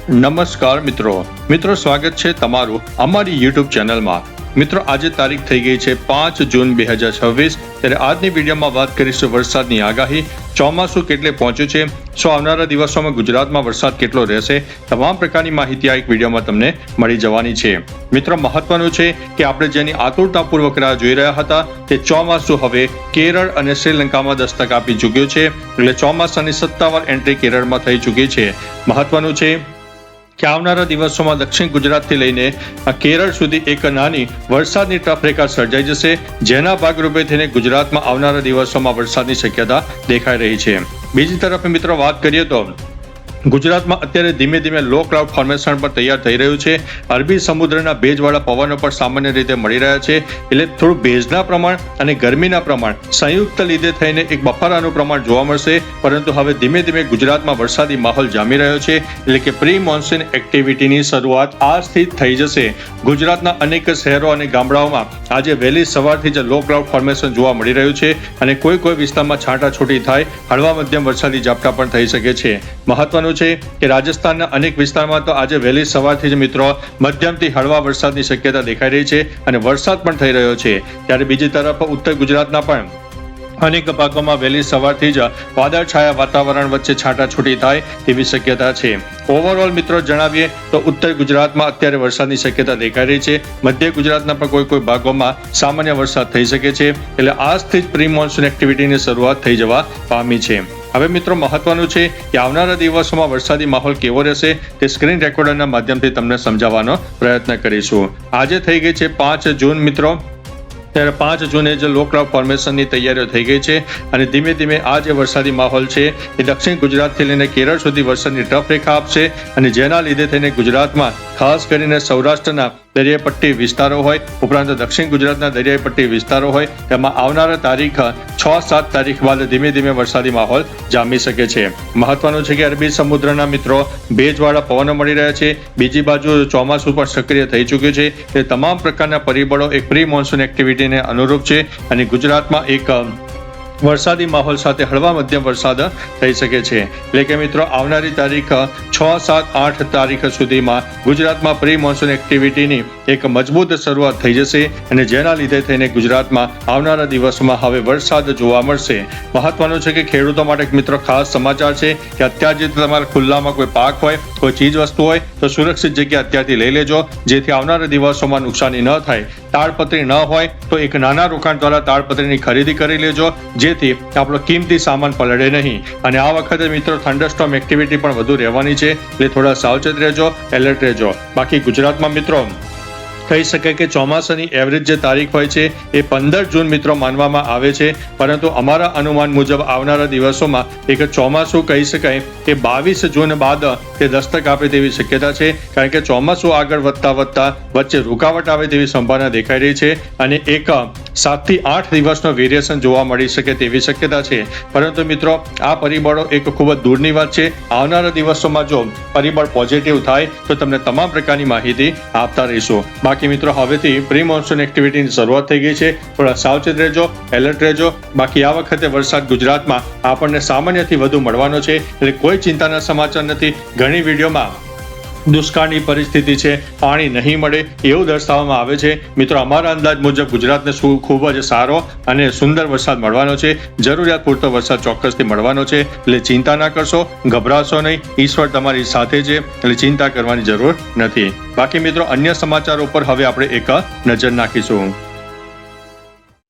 નમસ્કાર મિત્રો સ્વાગત છે તમારું અમારી યુટ્યુબ ચેનલમાં। મિત્રો આજે તારીખ થઈ ગઈ છે 5 જૂન 2026। ત્યારે આજની વિડીયોમાં વાત કરીશું વરસાદની આગાહી। ચોમાસું કેટલે પહોંચ્યું છે, શું આવનારા દિવસોમાં ગુજરાતમાં વરસાદ કેટલો રહેશે, તમામ પ્રકારની માહિતી આ એક વિડીયોમાં તમને મળી જવાની છે। મિત્રો મહત્વનું છે કે આપણે જેની આતુરતાપૂર્વક રાહ જોઈ રહ્યા હતા તે ચોમાસું હવે કેરળ અને શ્રીલંકામાં દસ્તક આપી ચૂક્યું છે। એટલે ચોમાસાની સત્તાવાર એન્ટ્રી કેરળમાં થઈ ચૂકી છે। મહત્વનું છે કે આવનારા દિવસોમાં દક્ષિણ ગુજરાતથી લઈને કેરળ સુધી એક નાની વરસાદની ટફરેખા સર્જાઈ જશે, જેના ભાગરૂપે થઈને ગુજરાતમાં આવનારા દિવસોમાં વરસાદની શક્યતા દેખાઈ રહી છે। બીજી તરફ મિત્રો વાત કરીએ તો ગુજરાતમાં અત્યારે ધીમે ધીમે લો ક્લાઉડ ફોર્મેશન પર તૈયાર થઈ રહ્યું છે। અરબી સમુદ્રના ભેજવાળા પવનો પણ સામાન્ય રીતે મળી રહ્યા છે, એટલે થોડું ભેજના પ્રમાણ અને ગરમીના પ્રમાણ સંયુક્ત લીધે થઈને એક બફારાનું પ્રમાણ જોવા મળશે। પરંતુ હવે ધીમે ધીમે ગુજરાતમાં વરસાદી માહોલ જામી રહ્યો છે, એટલે કે પ્રી મોન્સૂન એક્ટિવિટીની શરૂઆત આજથી થઈ જશે। ગુજરાતના અનેક શહેરો અને ગામડાઓમાં આજે વહેલી સવારથી જ લો ક્લાઉડ ફોર્મેશન જોવા મળી રહ્યું છે અને કોઈ વિસ્તારમાં છાંટાછૂટી થાય હળવા મધ્યમ વરસાદી ઝાપટા પણ થઈ શકે છે। મહત્વનું છે કે રાજસ્થાનના અનેક વિસ્તારમાં તો આજે વહેલી સવારથી જ મિત્રો મધ્યમથી હળવા વરસાદની શક્યતા દેખાઈ રહી છે અને વરસાદ પણ થઈ રહ્યો છે। ત્યારે બીજી તરફ ઉત્તર ગુજરાતના પણ અનેક ભાગોમાં વહેલી સવારથી જ વાદળછાયા વાતાવરણ વચ્ચે છાંટાછૂટી થાય તેવી શક્યતા છે। ઓવરઓલ મિત્રો જણાવીએ તો ઉત્તર ગુજરાતમાં અત્યારે વરસાદની શક્યતા દેખાઈ રહી છે। મધ્ય ગુજરાતના પણ કોઈ ભાગોમાં સામાન્ય વરસાદ થઈ શકે છે, એટલે આજથી જ પ્રી મોન્સૂન એક્ટિવિટીની શરૂઆત થઈ જવા પામી છે। હવે મિત્રો મહત્વનું છે કે આવનારા દિવસોમાં વરસાદી માહોલ કેવો રહેશે તે સ્ક્રીન રેકોર્ડરના માધ્યમથી તમને સમજાવવાનો પ્રયત્ન કરીશું। આજે થઈ ગઈ છે 5 જૂન મિત્રો। ત્યારે 5 જૂને જ લો ક્લાઉડ ફોર્મેશનની તૈયારીઓ થઈ ગઈ છે અને ધીમે ધીમે આ જે વરસાદી માહોલ છે એ દક્ષિણ ગુજરાતથી લઈને કેરળ સુધી વરસાદની ટફ રેખા આપશે અને જેના લીધે થઈને ગુજરાતમાં ખાસ કરીને સૌરાષ્ટ્રના દરિયાઈ પટ્ટી વિસ્તારો હોય ઉપરાંત દક્ષિણ ગુજરાતના દરિયાઈ પટ્ટી વિસ્તારો હોય તેમાં આવનારા તારીખ 6-7 તારીખ બાદ ધીમે ધીમે વરસાદી માહોલ જામી શકે છે। મહત્વનું છે કે અરબી સમુદ્રના મિત્રો ભેજવાળા પવનો મળી રહ્યા છે, બીજી બાજુ ચોમાસું પણ સક્રિય થઈ ચૂક્યું છે। તે તમામ પ્રકારના પરિબળો એક પ્રી મોન્સૂન એક્ટિવિટીને અનુરૂપ છે અને ગુજરાતમાં એક વરસાદી માહોલ સાથે હળવા મધ્યમ વરસાદ થઈ શકે છે। એટલે કે મિત્રો આવનારી તારીખ 6, 7, 8 તારીખ સુધીમાં ગુજરાતમાં પ્રી મોન્સૂન એક્ટિવિટીની એક મજબૂત શરૂઆત થઈ જશે અને જેના લીધે થઈને ગુજરાતમાં આવનારા દિવસોમાં હવે વરસાદ જોવા મળશે। મહત્વનું છે કે ખેડૂતો માટે મિત્રો ખાસ સમાચાર છે કે અત્યાર જે તમારા ખુલ્લામાં કોઈ પાક હોય, કોઈ ચીજ વસ્તુ હોય તો સુરક્ષિત જગ્યા અત્યારથી લઈ લેજો, જેથી આવનારા દિવસોમાં નુકસાની ન થાય। તાડપત્રી ન હોય તો એક નાના રોકાણ દ્વારા તાડપત્રીની ખરીદી કરી લેજો, જેથી આપણો કિંમતી સામાન પલળે નહીં। અને આ વખતે મિત્રો થંડરસ્ટોર્મ એક્ટિવિટી પણ વધુ રહેવાની છે, એટલે થોડા સાવચેત રહેજો, એલર્ટ રહેજો। બાકી ગુજરાતમાં મિત્રો કહી શકાય કે ચોમાસાની એવરેજ જે તારીખ હોય છે એ 15 જૂન મિત્રો માનવામાં આવે છે, પરંતુ અમારા અનુમાન મુજબ આવનારા દિવસોમાં એક ચોમાસું કહી શકાય કે 22 જૂન બાદ તે દસ્તક આપે તેવી શક્યતા છે, કારણ કે ચોમાસું આગળ વધતા વચ્ચે રૂકાવટ આવે તેવી સંભાવના દેખાઈ રહી છે અને એક 7 થી 8 દિવસનો વેરિએશન જોવા મળી શકે તેવી શક્યતા છે। પરંતુ મિત્રો આ પરિબળો એક ખૂબ જ દૂરની વાત છે। આવનારા દિવસોમાં જો પરિબળ પોઝિટિવ થાય તો તમને તમામ પ્રકારની માહિતી આપતા રહીશું। બાકી મિત્રો હવેથી પ્રી મોન્સૂન એક્ટિવિટીની શરૂઆત થઈ ગઈ છે, થોડા સાવચેત રહેજો, એલર્ટ રહેજો। બાકી આ વખતે વરસાદ ગુજરાતમાં આપણને સામાન્યથી વધુ મળવાનો છે, એટલે કોઈ ચિંતાના સમાચાર નથી। ઘણી વિડીયોમાં દુષ્કાળની પરિસ્થિતિ છે, પાણી નહીં મળે એવું દર્શાવવામાં આવે છે। મિત્રો અમારા અંદાજ મુજબ ગુજરાતને ખૂબ જ સારો અને સુંદર વરસાદ મળવાનો છે, જરૂરિયાત પૂરતો વરસાદ ચોક્કસથી મળવાનો છે, એટલે ચિંતા ના કરશો, ગભરાશો નહીં, ઈશ્વર તમારી સાથે છે, એટલે ચિંતા કરવાની જરૂર નથી। બાકી મિત્રો અન્ય સમાચારો પર હવે આપણે એક નજર નાખીશું।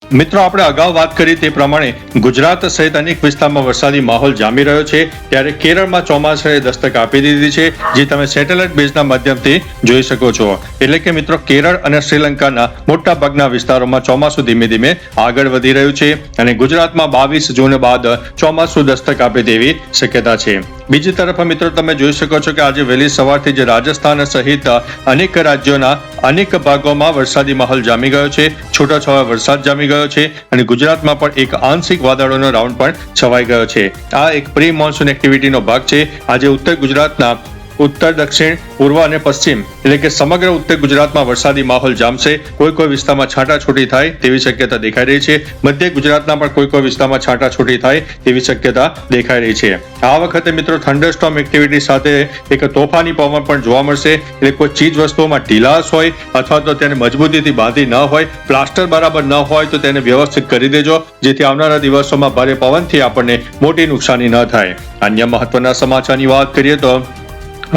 મિત્રો આપણે અગાઉ વાત કરી તે પ્રમાણે ગુજરાત સહિત અનેક વિસ્તારમાં વરસાદી માહોલ જામી રહ્યો છે, ત્યારે કેરળમાં ચોમાસાએ દસ્તક આપી દીધી છે, જે તમે સેટેલાઇટ બેઝના માધ્યમથી જોઈ શકો છો। એટલે કે મિત્રો કેરળ અને શ્રીલંકાના મોટા ભાગના વિસ્તારોમાં ચોમાસું ધીમે ધીમે આગળ વધી રહ્યું છે અને ગુજરાતમાં 22 જૂન બાદ ચોમાસું દસ્તક આપે તેવી શક્યતા છે। બીજી તરફ મિત્રો તમે જોઈ શકો છો કે આજે વહેલી સવારથી જ રાજસ્થાન સહિત અનેક રાજ્યોના અનેક ભાગોમાં વરસાદી માહોલ જામી ગયો છે, છૂટાછવાયા વરસાદ જામી ગયો છે અને ગુજરાતમાં પણ એક આંશિક વાદળોનો રાઉન્ડ પણ છવાઈ ગયો છે। આ એક પ્રી મોન્સૂન એક્ટિવિટીનો ભાગ છે। આજે ઉત્તર ગુજરાતના ઉત્તર, દક્ષિણ, પૂર્વ અને પશ્ચિમ એટલે કે સમગ્ર ઉત્તર ગુજરાતમાં વરસાદી માહોલ જામશે. કોઈ વિસ્તારમાં છાંટાછૂટી થાય તેવી શક્યતા દેખાઈ રહી છે. મધ્ય ગુજરાતના પણ કોઈ વિસ્તારમાં છાંટાછૂટી થાય તેવી શક્યતા દેખાઈ રહી છે. આ વખતે મિત્રો થંડરસ્ટોર્મ એક્ટિવિટી સાથે એક તોફાની પવન પણ જોવા મળશે. એટલે કોઈ ચીજ વસ્તુઓમાં ઢીલાશ હોય અથવા તો તેને મજબૂતીથી બાંધી ન હોય, પ્લાસ્ટર બરાબર ન હોય તો તેને વ્યવસ્થિત કરી દેજો, જેથી આવનારા દિવસોમાં ભારે પવનથી આપણને મોટી નુકસાની ન થાય. અન્ય મહત્વના સમાચારની વાત કરીએ તો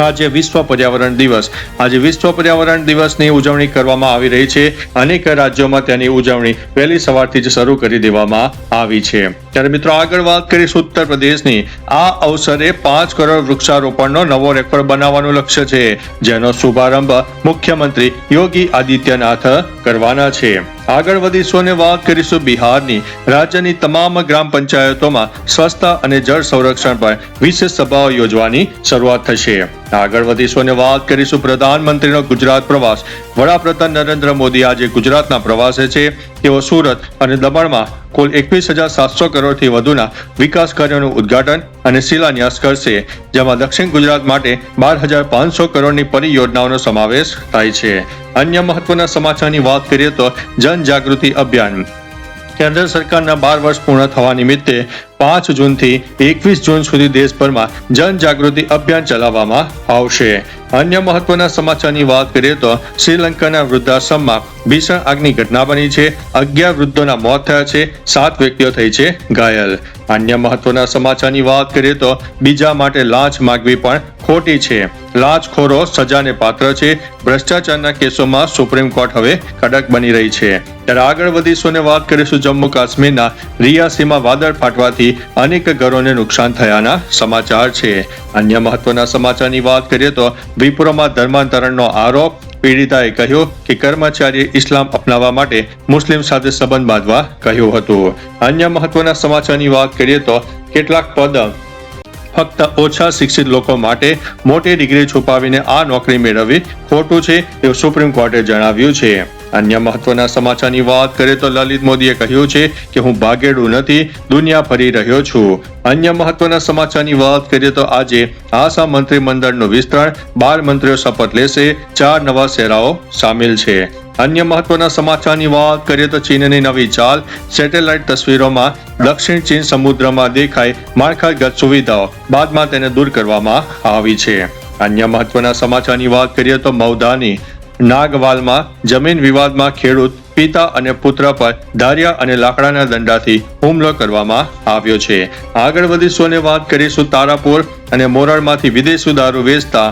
આજે વિશ્વ પર્યાવરણ દિવસ. આજે વિશ્વ પર્યાવરણ દિવસની ઉજવણી કરવામાં આવી રહી છે. અનેક રાજ્યોમાં તેની ઉજવણી વહેલી સવારથી જ શરૂ કરી દેવામાં આવી છે. ત્યારે મિત્રો આગળ વાત કરીશું ઉત્તર પ્રદેશની. આ અવસરે 5 કરોડ વૃક્ષારોપણનો નવો રેકોર્ડ બનાવવાનું લક્ષ્ય છે, જેનો શુભારંભ મુખ્યમંત્રી યોગી આદિત્યનાથ કરવાના છે. આગળ વધીશું અને વાત કરીશું બિહારની. રાજ્યની તમામ ગ્રામ પંચાયતોમાં સ્વચ્છતા અને જળ સંરક્ષણ પર વિશેષ સભાઓ યોજવાની શરૂઆત થશે. આગળ વધીશું અને વાત કરીશું પ્રધાનમંત્રીનો ગુજરાત પ્રવાસ. વડાપ્રધાન નરેન્દ્ર મોદી આજે ગુજરાતના પ્રવાસે છે. તેઓ સુરત અને દમણમાં કુલ 21,700 કરોડથી વધુના વિકાસ કાર્યોનું ઉદ્ઘાટન અને શિલાન્યાસ કરશે, જેમાં દક્ષિણ ગુજરાત માટે 12,500 કરોડની પરિયોજનાઓનો સમાવેશ થાય છે. અન્ય મહત્વના સમાચારની વાત કરીએ તો જનજાગૃતિ અભિયાન. કેન્દ્ર સરકારના 12 વર્ષ પૂર્ણ થવા નિમિત્તે 5 જૂનથી 21 જૂન સુધી દેશભરમાં જનજાગૃતિ અભિયાન ચલાવવામાં આવશે. અન્ય મહત્વના સમાચારની વાત કરીએ તો શ્રીલંકાના વૃદ્ધાશ્રમમાં ભીષણ આગની ઘટના બની છે. 11 વૃદ્ધોના મોત થયા છે, 7 વ્યક્તિઓ થઈ છે ઘાયલ. અન્ય મહત્વના સમાચારની વાત કરીએ તો બીજા માટે લાંચ માંગવી પણ ખોટી છે. લાંચખોરો સજાને પાત્ર છે. ભ્રષ્ટાચારના કેસોમાં સુપ્રીમ કોર્ટ હવે કડક બની રહી છે. ત્યારે આગળ વધીશું અને વાત કરીશું જમ્મુ કાશ્મીરના રિયાસીમાં વાદળ ફાટવાથી અનેક ઘરોને નુકસાન થયાના સમાચાર છે. અન્ય મહત્વના સમાચારની વાત કરીએ તો વિપ્રોમાં ધર્માંતરણનો આરોપ. પીડિતાએ કહ્યું કે કર્મચારીએ ઇસ્લામ અપનાવવા માટે મુસ્લિમ સાથે સંબંધ બાંધવા કહ્યું હતું. અન્ય મહત્વના સમાચારની વાત કરીએ તો કેટલાક પદ ફક્ત ઓછા શિક્ષિત લોકો માટે મોટી ડિગ્રી છુપાવીને આ નોકરી મેળવવી ખોટું છે, એવું સુપ્રીમ કોર્ટે જણાવ્યું છે. અન્ય મહત્વના સમાચારની વાત કરીએ તો લલિત મોદીએ કહ્યું છે કે હું ભાગેડું નથી, દુનિયા ફરી રહ્યો છું. અન્ય મહત્વના સમાચારની વાત કરીએ તો આજે આસામ મંત્રીમંડળનું વિસ્તરણ. 12 મંત્રીઓ શપથ લેશે, 4 નવા ચહેરાઓ સામેલ છે. અન્ય મહત્વના સમાચારની વાત કરીએ તો ચીનની નવી ચાલ. સેટેલાઇટ તસવીરોમાં દક્ષિણ ચીન સમુદ્રમાં દેખાય માળખાગત સુવિધાઓ, બાદમાં તેને દૂર કરવામાં આવી છે. અન્ય મહત્વના સમાચારની વાત કરીએ તો મૌદાની નાગવાલમાં જમીન વિવાદમાં ખેડૂત પિતા અને પુત્ર પર ધારિયા અને લાકડાના દંડાથી હુમલો કરવામાં આવ્યો છે. આગળ વધીશું અને વાત કરીશું તારાપુર અને મોરડમાંથી વિદેશી દારૂ વેચતા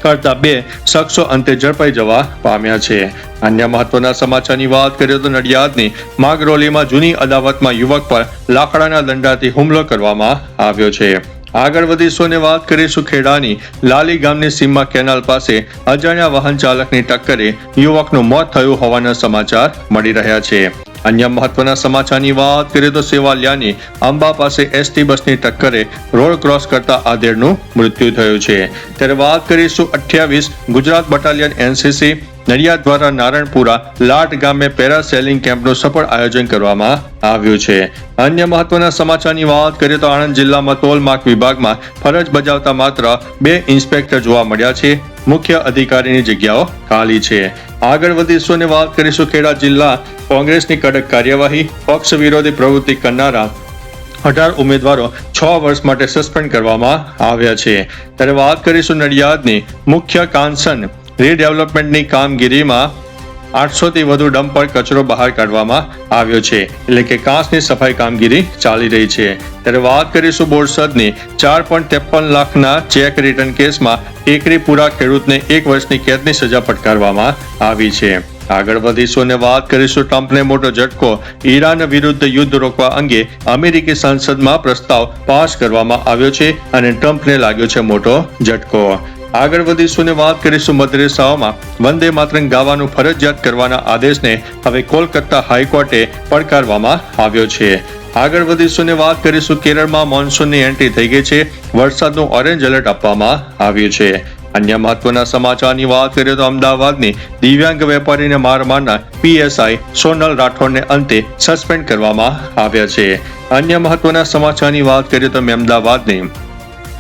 કરતા 2 શખ્સો અંતે ઝડપાઈ જવા પામ્યા છે. અન્ય મહત્વના સમાચારની વાત કરીએ તો નડિયાદની માગરોલીમાં જૂની અદાવતમાં યુવક પર લાકડાના દંડાથી હુમલો કરવામાં આવ્યો છે. આગળ વધીશું અને વાત કરીશું ખેડાની લાલી ગામની સીમા કેનાલ પાસે અજાણ્યા વાહન ચાલકની ટક્કરે યુવકનું મોત થયું હોવાના સમાચાર મળી રહ્યા છે. અન્ય મહત્વના સમાચારની વાત કરીએ તો સેવાલિયાની અંબા પાસે એસટી બસની ટક્કરે રોડ ક્રોસ કરતા આધેડનું મૃત્યુ થયું છે. ત્યારે વાત કરીશું 28 ગુજરાત બટાલિયન એનસીસી નડિયાદ દ્વારા નારણપુરા લાટ ગામે પેરાસેલિંગ કેમ્પનું સફળ આયોજન કરવામાં આવ્યું છે. અન્ય મહત્વના સમાચારની વાત કરીએ તો આણંદ જિલ્લામાં તોલમાક વિભાગમાં ફરજ બજાવતા માત્ર 2 ઇન્સ્પેક્ટર જોવા મળ્યા છે. મુખ્ય અધિકારીની જગ્યાઓ ખાલી છે. આગળ વધીશું અને વાત કરીશું ખેડા જિલ્લા કોંગ્રેસની કડક કાર્યવાહી. પક્ષ વિરોધી પ્રવૃત્તિ કરનારા 18 ઉમેદવારો 6 વર્ષ માટે સસ્પેન્ડ કરવામાં આવ્યા છે. ત્યારે વાત કરીશું નડિયાદની મુખ્ય કાંસન રીડેવલપમેન્ટની કામગીરીમાં 800 થી વધુ ડમ્પર કચરો બહાર કાઢવામાં આવ્યો છે. એટલે કે કાંસની સફાઈ કામગીરી ચાલી રહી છે. ત્યારે વાત કરીશું બોરસદની 4.53 લાખના ચેક રિટર્ન કેસમાં ટેકરીપુરા ખેડૂતને 1 વર્ષની કેદની સજા ફટકારવામાં આવી છે. આગળ વધીશું અને વાત કરીશું ટ્રમ્પને મોટો ઝટકો. ઈરાન વિરુદ્ધ યુદ્ધ રોકવા અંગે અમેરિકી સંસદમાં પ્રસ્તાવ પાસ કરવામાં આવ્યો છે અને ટ્રમ્પને લાગ્યો છે મોટો ઝટકો. આગળ વધીશું ને વાત કરીશું મદ્રેસાઓમાં વંદે માતરમ ગાવાનું ફરજિયાત કરવાના આદેશને હવે કોલકાતા હાઈકોર્ટે પડકારવામાં આવ્યો છે. આગળ વધીશું ને વાત કરીશું કેરળમાં મોન્સૂનની એન્ટ્રી થઈ ગઈ છે. વરસાદનું ઓરેન્જ એલર્ટ આપવામાં આવ્યું છે. અન્ય મહત્વના સમાચારની વાત કરીએ તો અમદાવાદની દિવ્યાંગ વેપારીને માર મારનાર પીએસઆઈ સોનલ રાઠોડને અંતે સસ્પેન્ડ કરવામાં આવ્યા છે. અન્ય મહત્વના સમાચારની વાત કરીએ તો અમદાવાદની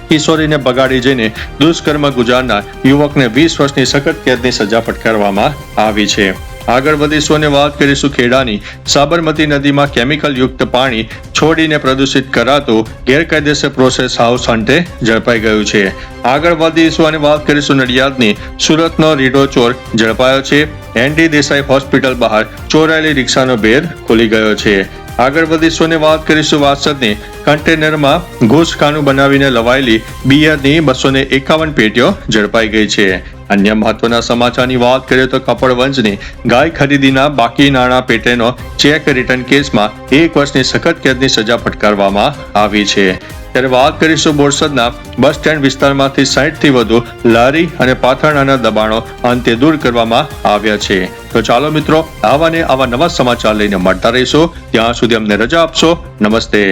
કિશોરીને બગાડી જઈને દુષ્કર્મ ગુજારનાર યુવકને 20 વર્ષની સખત કેદની સજા ફટકારવામાં આવી છે. આગળ વધીશું અને વાત કરીશું ખેડાની સાબરમતી નદીમાં કેમિકલ યુક્ત પાણી છોડીને પ્રદૂષિત કરાતું ગેરકાયદેસર પ્રોસેસ હાઉસ અંતે ઝડપાઈ ગયું છે. આગળ વધીશું અને વાત કરીશું નડિયાદની સુરતનો રીઢો ચોર ઝડપાયો છે. એનડી દેસાઈ હોસ્પિટલ બહાર ચોરાયેલી રિક્ષાનો ભેદ ખુલી ગયો છે. આગળ વધીશું અને વાત કરીશું વાસદની કન્ટેનરમાં ઘૂસખાનું બનાવીને લવાયેલી બિયરની 251 પેટીઓ ઝડપાઈ ગઈ છે. અન્ય મહત્વના સમાચારની વાત કરીએ તો કપડવંજની ગાય ખરીદીના બાકી નાણાં પેટેનો ચેક રિટર્ન કેસમાં 1 વર્ષની સખત કેદની સજા ફટકારવામાં આવી છે. ત્યારે વાત કરીશું બોરસદના બસ સ્ટેન્ડ વિસ્તારમાંથી 60 થી વધુ લારી અને પાથરણાના દબાણો અંતે દૂર કરવામાં આવ્યા છે. તો ચાલો મિત્રો, આવા નવા સમાચાર લઈને મળતા રહીશું. ત્યાં સુધી અમને રજા આપશો. નમસ્તે.